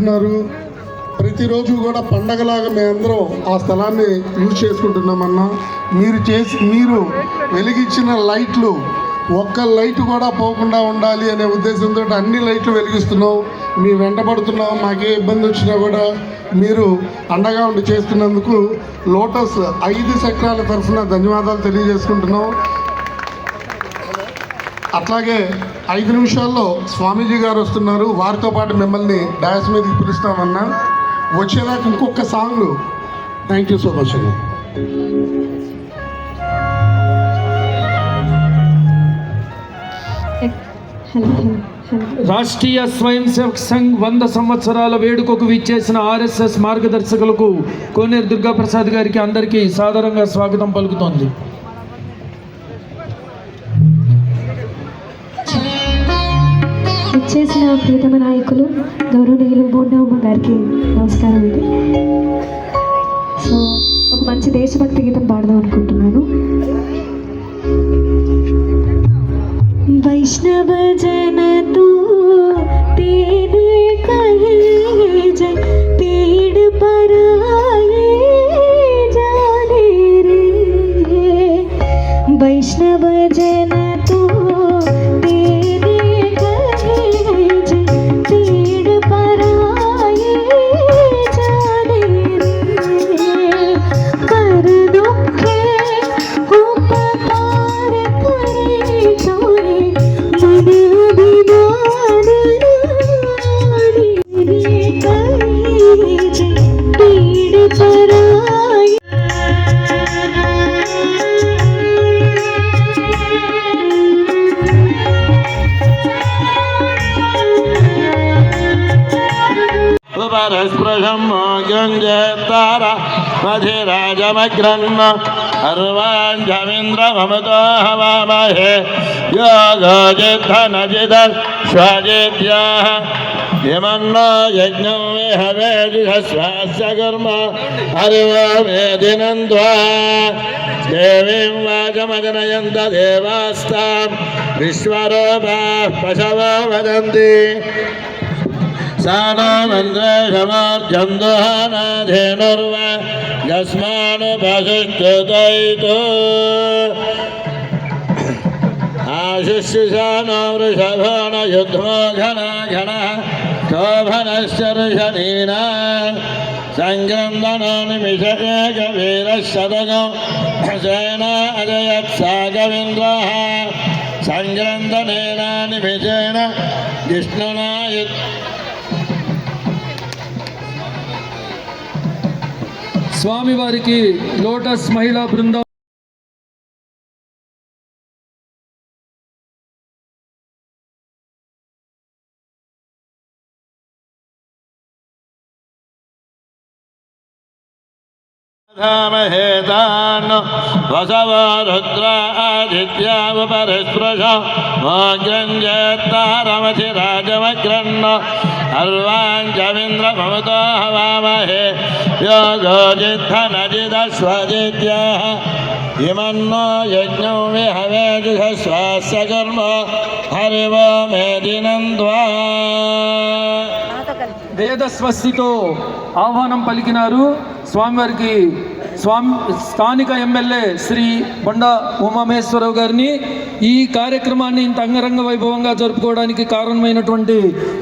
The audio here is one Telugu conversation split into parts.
చేస్తున్నారు. ప్రతిరోజు కూడా పండగలాగా మేమందరం ఆ స్థలాన్ని యూజ్ చేసుకుంటున్నామన్నా. మీరు వెలిగించిన లైట్లు ఒక్క లైట్ కూడా పోకుండా ఉండాలి అనే ఉద్దేశంతో అన్ని లైట్లు వెలిగిస్తున్నాం. మీ వెంటబడుతున్నాం. మాకే ఇబ్బంది వచ్చినా కూడా మీరు అండగా ఉండి చేస్తున్నందుకు లోటస్ 5 సెక్టార్ల తరఫున ధన్యవాదాలు తెలియజేసుకుంటున్నాం. అట్లాగే 5 నిమిషాల్లో స్వామీజీ గారు వస్తున్నారు. వారితో పాటు మిమ్మల్ని డాన్స్ మీదకి పిలుస్తామన్నా. వచ్చేదాకా ఇంకొక song. Thank you so much అన్న. రాష్ట్రీయ స్వయం సేవక్ సంఘ్ 100 సంవత్సరాల వేడుకకు విచ్చేసిన ఆర్ఎస్ఎస్ మార్గదర్శకులకు కోనేరు దుర్గాప్రసాద్ గారికి అందరికీ సాదరంగా స్వాగతం పలుకుతోంది. విచ్చేసిన ప్రియతమ నాయకులు గౌరవనీయులు బోండమ్మ గారికి నమస్కారం అండి. సో ఒక మంచి దేశభక్తి గీతం పాడదాం అనుకుంటున్నాను. वैष्णव जन तू तेरे कहे जय पेड़ पर आए जाने रे. वैष्णव जन तू तेरे कहे जय पेड़ पर आए जाने रे. कर दुखे उपकार करे छोरे तारा मधिराजमग्रन्न अर्वाञ्जमिन्द्र ममतो हवामहे योगजिद्धनजिद स्वजिद्याः यमन्नो यज्ञो विहवेदिहस्वास्य कर्म हरिवो मेदिनन्द्वा देवीं वाचमजनयन्त देवास्तां विश्वरूपाः पशवो वदन्ति सानमन्द्रेशमार्जन्दोहानाधेनुर्वा यस्मानुपशिष्टुतैतो आशिष्यशानो वृषभो न युध्मो घना घनः शोभनश्चर्षणीना सङ्ग्रन्दनो निमिषेकवीरशतगो सेना अजयत्सागविन्द्रः सङ्ग्रन्दनेन निमिषेण विष्णुना స్వామివారికి లోటస్ మహిళా బృందం महेतान् वसव रुद्रादित्यावपरिस्पृश मोग्रञ्जेत्तारमधिराजमग्रन्न अर्वाञ्जमिन्द्र ममतो हवामहे योगजिद्धनजिदस्वजिद्याः इमन्नो यज्ञो विहवेदिहस्वास्य कर्म हरिवो मेदिनन्द्वा. వేదస్వస్తితో ఆహ్వానం పలికినారు. స్వామివారికి స్థానిక ఎమ్మెల్యే శ్రీ బొండ ఉమామేశ్వరరావు గారిని ఈ కార్యక్రమాన్ని ఇంత అంగరంగ వైభవంగా జరుపుకోవడానికి కారణమైనటువంటి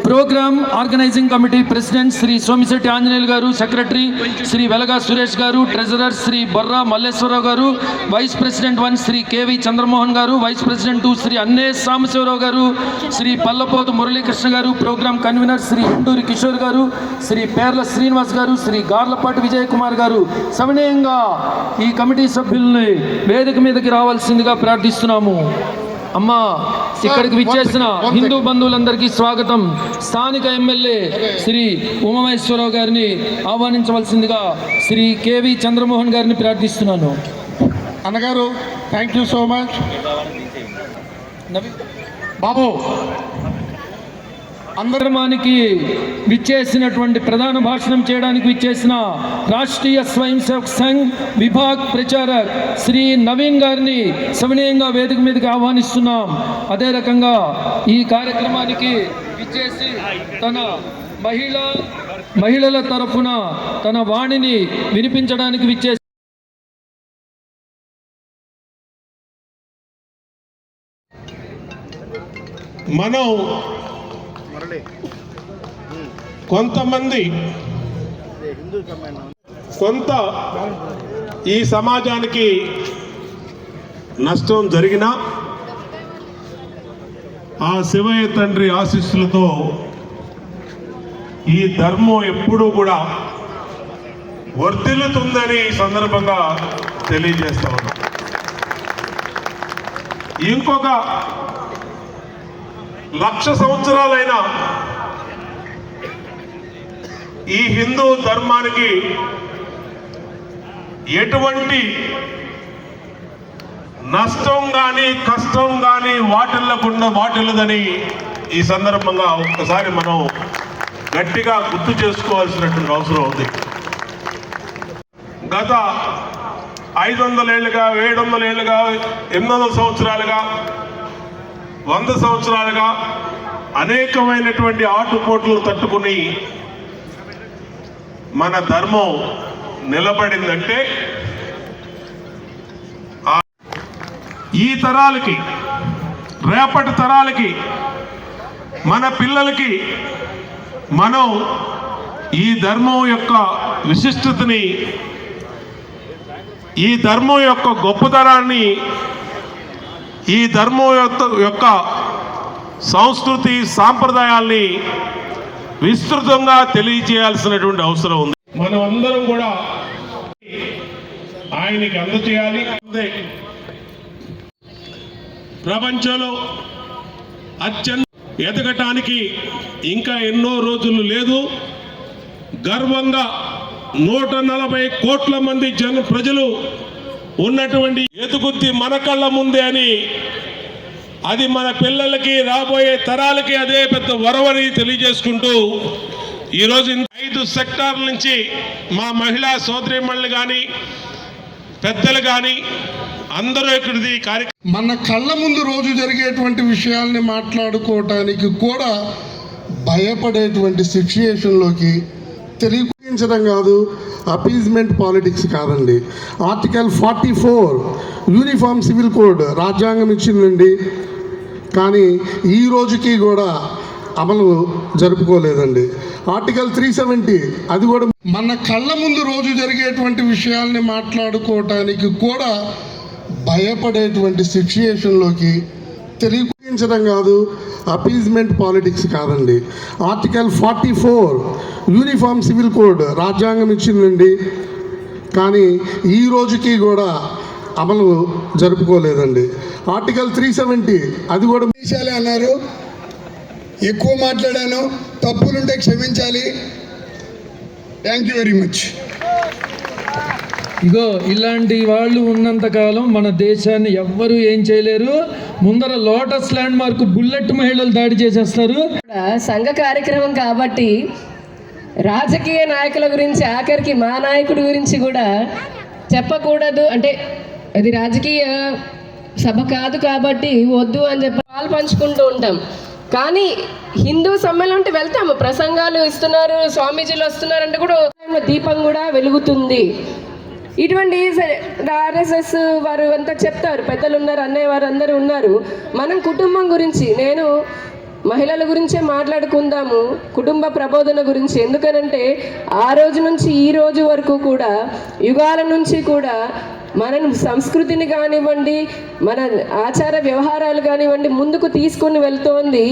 program organising committee president Shri Somisetti Anjaneyulu గారు, సెక్రటరీ శ్రీ వెలగా సురేష్ గారు, ట్రెజరర్ శ్రీ బొర్రా మల్లేశ్వరరావు గారు, vice president 1 Shri K V Chandramohan గారు, వైస్ ప్రెసిడెంట్ 2 శ్రీ అన్నే సాంబశివరావు గారు, శ్రీ పల్లపోతు మురళీకృష్ణ గారు, ప్రోగ్రామ్ కన్వీనర్ శ్రీ ఎండూరి కిషోర్ గారు, శ్రీ పేర్ల శ్రీనివాస్ గారు, శ్రీ గార్లపాటి విజయ్ కుమార్ గారు సవినయంగా ఈ కమిటీ సభ్యుల్ని వేదిక మీదకి రావాల్సిందిగా ప్రార్థిస్తున్నాము. అమ్మా, ఇక్కడికి విచ్చేసిన హిందూ బంధువులందరికీ స్వాగతం. స్థానిక ఎమ్మెల్యే శ్రీ ఉమామేశ్వరరావు గారిని ఆహ్వానించవలసిందిగా శ్రీ కేవి చంద్రమోహన్ గారిని ప్రార్థిస్తున్నాను. అన్నగారు థ్యాంక్ యూ సో మచ్. బాబు అందరమానికి విచ్చేసినటువంటి ప్రధాన భాషణం చేయడానికి విచ్చేసిన రాష్ట్రీయ స్వయం సేవక్ సంఘ్ విభాగ్ ప్రచారక్ శ్రీ నవీన్ గారిని సవినయంగా వేదిక మీదకి ఆహ్వానిస్తున్నాం. అదే రకంగా ఈ కార్యక్రమానికి విచ్చేసి తన మహిళా మహిళల తరఫున తన వాణిని వినిపించడానికి విచ్చేసి మనం కొంతమంది కొంత ఈ సమాజానికి నష్టం జరిగినా ఆ శివయ్య తండ్రి ఆశీస్సులతో ఈ ధర్మం ఎప్పుడూ కూడా వర్ధిల్లుతుందని ఈ సందర్భంగా తెలియజేస్తా ఉన్నాం. ఇంకొక 1,00,000 సంవత్సరాలైనా ఈ హిందూ ధర్మానికి ఎటువంటి నష్టం కానీ కష్టం కానీ వాటిల్లదని ఈ సందర్భంగా ఒక్కసారి మనం గట్టిగా గుర్తు చేసుకోవాల్సినటువంటి అవసరం ఉంది. గత 500 ఏళ్ళుగా 700 ఏళ్ళుగా 800 సంవత్సరాలుగా 100 సంవత్సరాలుగా అనేకమైనటువంటి ఆటుపోట్లు తట్టుకుని మన ధర్మం నిలబడిందంటే ఈ తరాలకి రేపటి తరాలకి మన పిల్లలకి మనం ఈ ధర్మం యొక్క విశిష్టతని ఈ ధర్మం యొక్క గొప్పతనాన్ని ఈ ధర్మం యొక్క సంస్కృతి సాంప్రదాయాల్ని విస్తృతంగా తెలియజేయాల్సినటువంటి అవసరం ఉంది. మనం అందరం కూడా ఆయనకి అందజేయాలి. ప్రపంచంలో అత్యంత ఎదగటానికి ఇంకా ఎన్నో రోజులు లేదు. గర్వంగా 140 కోట్ల మంది ప్రజలు ఉన్నటువంటి ఎదుగుద్ది మన కళ్ళ ముందే అని, అది మన పిల్లలకి రాబోయే తరాలకి అదే పెద్ద వరవని తెలియజేసుకుంటూ ఈరోజు 5 సెక్టార్ల నుంచి మా మహిళా సోదరీమణులు కానీ పెద్దలు కానీ అందరూ ఇక్కడిది కార్యక్రమం మన కళ్ళ ముందు రోజు జరిగేటువంటి విషయాల్ని మాట్లాడుకోవటానికి కూడా భయపడేటువంటి సిచ్యుయేషన్లోకి తెలియజేయించడం కాదు, అపీజ్మెంట్ పాలిటిక్స్ కాదండి. ఆర్టికల్ 44 యూనిఫామ్ సివిల్ కోడ్ రాజ్యాంగం ఇచ్చిందండి, కానీ ఈ రోజుకి కూడా అమలు జరుపుకోలేదండి. ఆర్టికల్ 370 అది కూడా మన కళ్ళ ముందు రోజు జరిగేటువంటి విషయాల్ని మాట్లాడుకోవటానికి కూడా భయపడేటువంటి సిచ్యుయేషన్లోకి తెలియజేయించడం కాదు, అపీజ్మెంట్ పాలిటిక్స్ కాదండి. ఆర్టికల్ 44 యూనిఫామ్ సివిల్ కోడ్ రాజ్యాంగం ఇచ్చిందండి, కానీ ఈ రోజుకి కూడా అమలు జరుపుకోలేదండి. ఆర్టికల్ 370 అది కూడా విషయాలే అన్నారు. ఎక్కువ మాట్లాడాను, తప్పులుంటే క్షమించాలి. Thank you very much. ఇగో ఇలాంటి వాళ్ళు ఉన్నంతకాలం మన దేశాన్ని ఎవ్వరూ ఏం చేయలేరు. ముందర లోటస్ ల్యాండ్ మార్క్ బుల్లెట్ మహిళలు దాడి చేసేస్తారు. సంఘ కార్యక్రమం కాబట్టి రాజకీయ నాయకుల గురించి, ఆఖరికి మా నాయకుడి గురించి కూడా చెప్పకూడదు, అంటే అది రాజకీయ సభ కాదు కాబట్టి వద్దు అని చెప్పి పాలు పంచుకుంటూ ఉంటాం. కానీ హిందూ సమ్మేళనం అంటే వెళ్తాము, ప్రసంగాలు ఇస్తున్నారు, స్వామీజీలు వస్తున్నారంటే కూడా దీపం కూడా వెలుగుతుంది. ఇటువంటి ఆర్ఎస్ఎస్ వారు అంతా చెప్తారు, పెద్దలు ఉన్నారు, అన్నయ్య వారు అందరూ ఉన్నారు. మనం కుటుంబం గురించి, నేను మహిళల గురించే మాట్లాడుకుందాము, కుటుంబ ప్రబోధన గురించి. ఎందుకనంటే ఆ రోజు నుంచి ఈ రోజు వరకు కూడా, యుగాల నుంచి కూడా మన సంస్కృతిని కానివ్వండి, మన ఆచార వ్యవహారాలు కానివ్వండి ముందుకు తీసుకుని వెళ్తోంది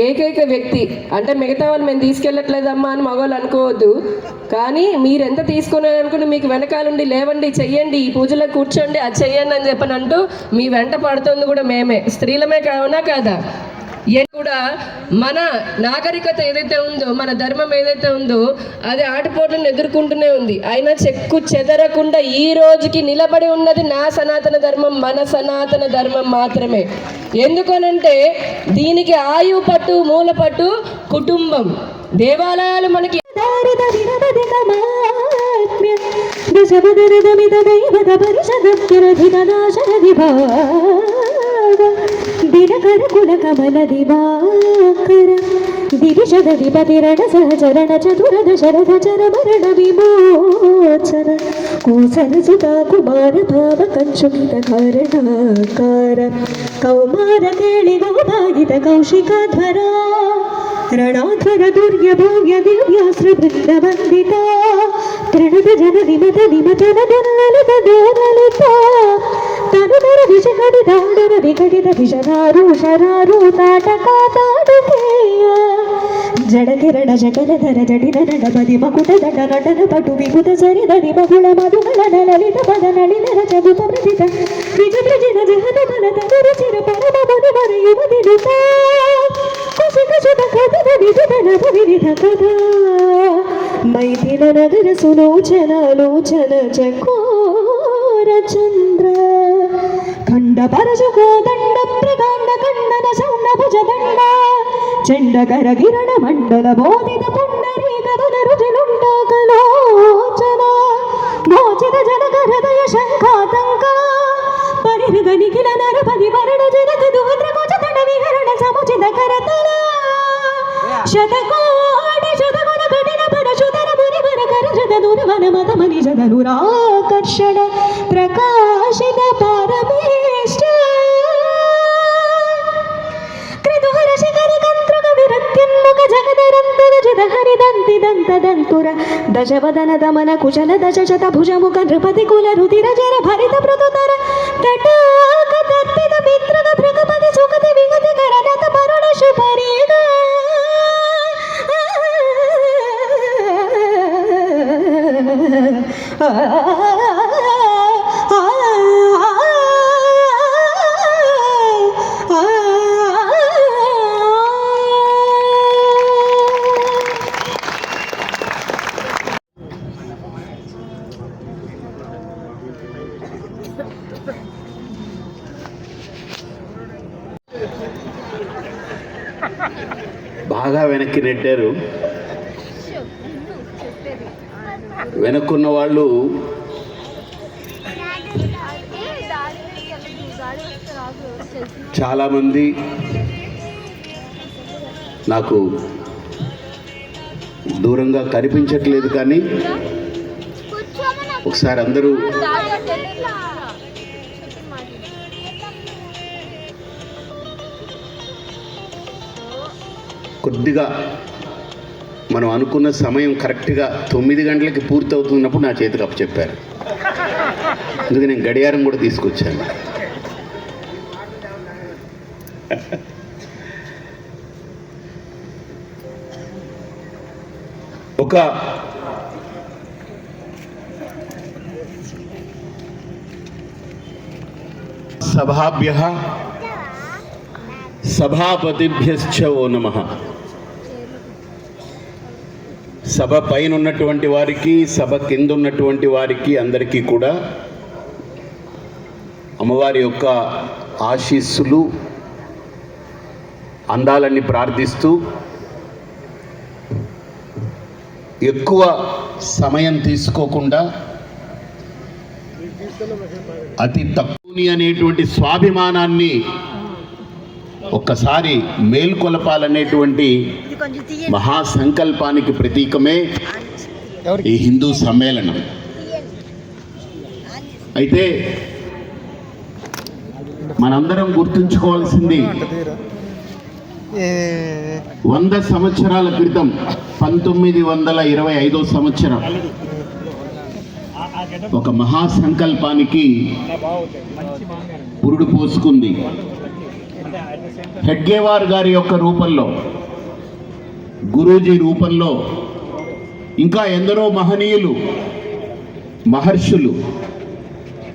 ఏకైక వ్యక్తి. అంటే మిగతా వాళ్ళు మేము తీసుకెళ్ళట్లేదమ్మా అని మగవాళ్ళు అనుకోవద్దు, కానీ మీరెంత తీసుకుని అనుకుని మీకు వెనకాలండి లేవండి, చెయ్యండి, ఈ పూజలో కూర్చోండి, అది చెయ్యండి అని చెప్పని అంటూ మీ వెంట పడుతుంది కూడా మేమే, స్త్రీలమే కావునా కాదా. కూడా మన నాగరికత ఏదైతే ఉందో, మన ధర్మం ఏదైతే ఉందో అది ఆటపోట్లను ఎదుర్కొంటూనే ఉంది. అయినా చెక్కు చెదరకుండా ఈ రోజుకి నిలబడి ఉన్నది నా సనాతన ధర్మం, మన సనాతన ధర్మం మాత్రమే. ఎందుకనంటే దీనికి ఆయువు పట్టు, మూల పట్టు కుటుంబం. దేవాలయాలు మనకి ದಿನಕರ ಕುಲ ಕಮಲ ದಿವಾಕರ దివిషదధిపతిరణ సహచరణ చతురద శరథ చరమరణ విమోచన కోసల సుతా కుమార భావ కంచుకిత కారణాకార కౌమార కేళి గోభాగిత కౌశికాధ్వర రణాధ్వర దుర్య భూయ దివ్యాస్త్ర బృంద వందిత తృణద జన విమత విమతన దున్నలిత దోనలిత తనుదర విషకటి దాడర వికటిత విషధారు శరారు తాటకా తాడుకేయ జడకిరణ జగనధర జటిన నడపది మకుట దట నటన పటు విభుత సరిదని బహుళ మధుగల నలిత పద నళినర చదుత ప్రతిత విజ ప్రజిన జహన బల తనుర చిర పరమ మధు వర యువతి దుత కుశిక శుభ కథ విజన వివిధ కథ మైథిల నగర సులోచనాలోచన చకోర చంద్ర ఖండ పరశుకో దండ ప్రకాండ ఖండన సౌండ భుజ దండ చండకర కిరణ మండల బోధిత పుండరీక వన రుజులుండకలోచన మోచిత జనక హృదయ శంఖాతంక పరిహృద నిఖిల నరపది వరణ జనక దూద్ర కోచ తడ విహరణ సముచిత కరతల శతకోటి శతగుణ కఠిన పరశుధర ముని వర కరజద దుర్వన మత మని జగనురాకర్షణ ప్రకాశిత పరమేష్ట కృతుహర శిఖర కంత్రుక విరత్యన్ముఖ జగదరంతుర జిత హరిదంతి దంతదంతుర దశవదన దమన కుశల దశ శత భుజముఖ నృపతి కుల రుధిర జర భరిత పృతుతర తటాక తర్పిత మిత్రక భృగపతి సుఖతి విగతి కరనత పరుణ శుభరీగ బాగా వెనక్కి నెట్టారు. వెనక్కున్న వాళ్ళు చాలామంది నాకు దూరంగా కనిపించట్లేదు, కానీ ఒకసారి అందరూ కొద్దిగా మనం అనుకున్న సమయం కరెక్ట్గా 9 గంటలకి పూర్తి అవుతున్నప్పుడు నా చేతికి అప్పచెప్పారు. అందుకే నేను గడియారం కూడా తీసుకొచ్చాను. ఒక సభాభ్యః సభాపతిభ్యశ్చ ఓ నమః. సభ పైన ఉన్నటువంటి వారికి, సభ కింద ఉన్నటువంటి వారికి అందరికీ కూడా అమ్మవారి యొక్క ఆశీస్సులు అందాలని ప్రార్థిస్తూ ఎక్కువ సమయం తీసుకోకుండా అతి తక్కువని అనేటువంటి స్వాభిమానాన్ని ఒక్కసారి మేల్కొలపాలనేటువంటి మహాసంకల్పానికి ప్రతీకమే ఈ హిందూ సమ్మేళనం. అయితే మనందరం గుర్తుంచుకోవాల్సింది 100 సంవత్సరాల క్రితం 1925వ సంవత్సరం ఒక మహాసంకల్పానికి పురుడు పోసుకుంది. హెడ్గేవార్ గారి యొక్క రూపంలో, గురూజీ రూపంలో, ఇంకా ఎందరో మహనీయులు, మహర్షులు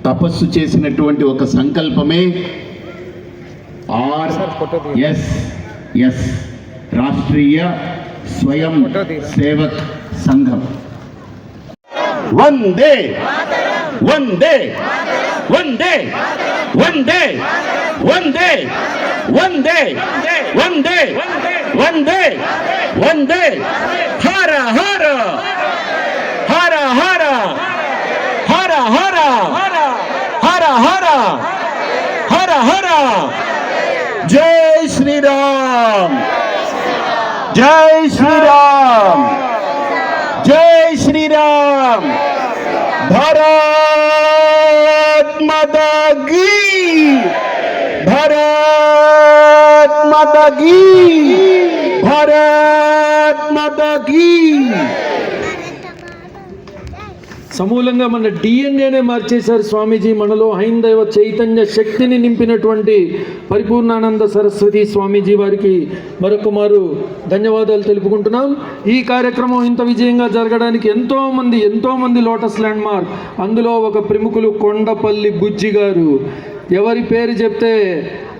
తపస్సు చేసినటువంటి ఒక సంకల్పమే RSS రాష్ట్రీయ స్వయం సేవక్ సంఘం. వందే వందే వందే వందే వందే వందే వందే వందే వందే హర హర హర హర హర హర హర హర హర హర. జై శ్రీరామ్, జై శ్రీరామ్, జై శ్రీరామ్, భారత్ మాతా కీ, భారత్ మాతా కీ, భారత్ మాతా కీ. సమూలంగా మన డిఎన్ఏనే మార్చేశారు స్వామీజీ. మనలో హైందవ చైతన్య శక్తిని నింపినటువంటి పరిపూర్ణానంద సరస్వతి స్వామీజీ వారికి మరొక మారు ధన్యవాదాలు తెలుపుకుంటున్నాం. ఈ కార్యక్రమం ఇంత విజయంగా జరగడానికి ఎంతోమంది లోటస్ ల్యాండ్ మార్క్, అందులో ఒక ప్రముఖులు కొండపల్లి బుజ్జి గారు. ఎవరి పేరు చెప్తే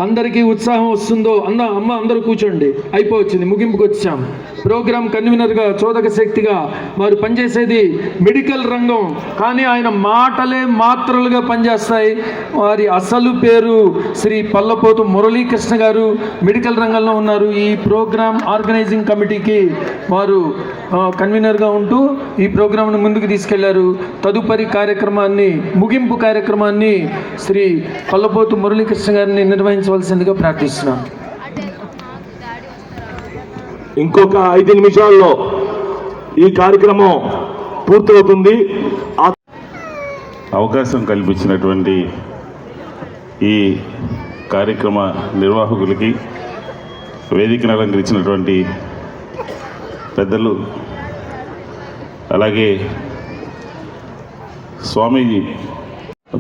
అందరికీ ఉత్సాహం వస్తుందో అమ్మ అందరూ కూర్చోండి, అయిపోవచ్చింది, ముగింపుకు వచ్చాం. ప్రోగ్రామ్ కన్వీనర్గా చోదక శక్తిగా వారు పనిచేసేది మెడికల్ రంగం, కానీ ఆయన మాటలే మాత్రలుగా పనిచేస్తాయి. వారి అసలు పేరు శ్రీ పల్లపోతు మురళీకృష్ణ గారు, మెడికల్ రంగంలో ఉన్నారు. ఈ ప్రోగ్రామ్ ఆర్గనైజింగ్ కమిటీకి వారు కన్వీనర్గా ఉంటూ ఈ ప్రోగ్రాంను ముందుకు తీసుకెళ్లారు. తదుపరి కార్యక్రమాన్ని, ముగింపు కార్యక్రమాన్ని శ్రీ పల్లపోతు మురళీకృష్ణ గారిని నిర్వహించవలసిందిగా ప్రార్థిస్తున్నాం. ఇంకొక 5 నిమిషాల్లో ఈ కార్యక్రమం పూర్తవుతుంది. అవకాశం కల్పించినటువంటి ఈ కార్యక్రమ నిర్వాహకులకి, వేదికను అలంకరించినటువంటి పెద్దలు, అలాగే స్వామీజీ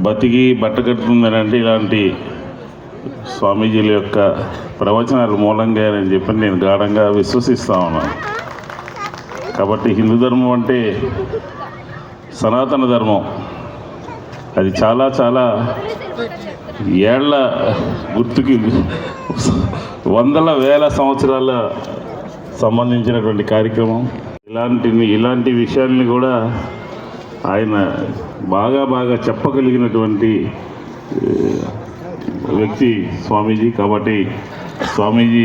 బతికి బట్ట కట్టుతుందనంటే ఇలాంటి స్వామీజీల యొక్క ప్రవచనాల మూలంగా అని చెప్పి నేను గాఢంగా విశ్వసిస్తా ఉన్నాను. కాబట్టి హిందూ ధర్మం అంటే సనాతన ధర్మం, అది చాలా చాలా ఏళ్ల గుర్తుకి, వందల వేల సంవత్సరాల సంబంధించినటువంటి కార్యక్రమం. ఇలాంటి విషయాల్ని కూడా ఆయన బాగా చెప్పగలిగినటువంటి వ్యక్తి స్వామీజీ. కాబట్టి స్వామీజీ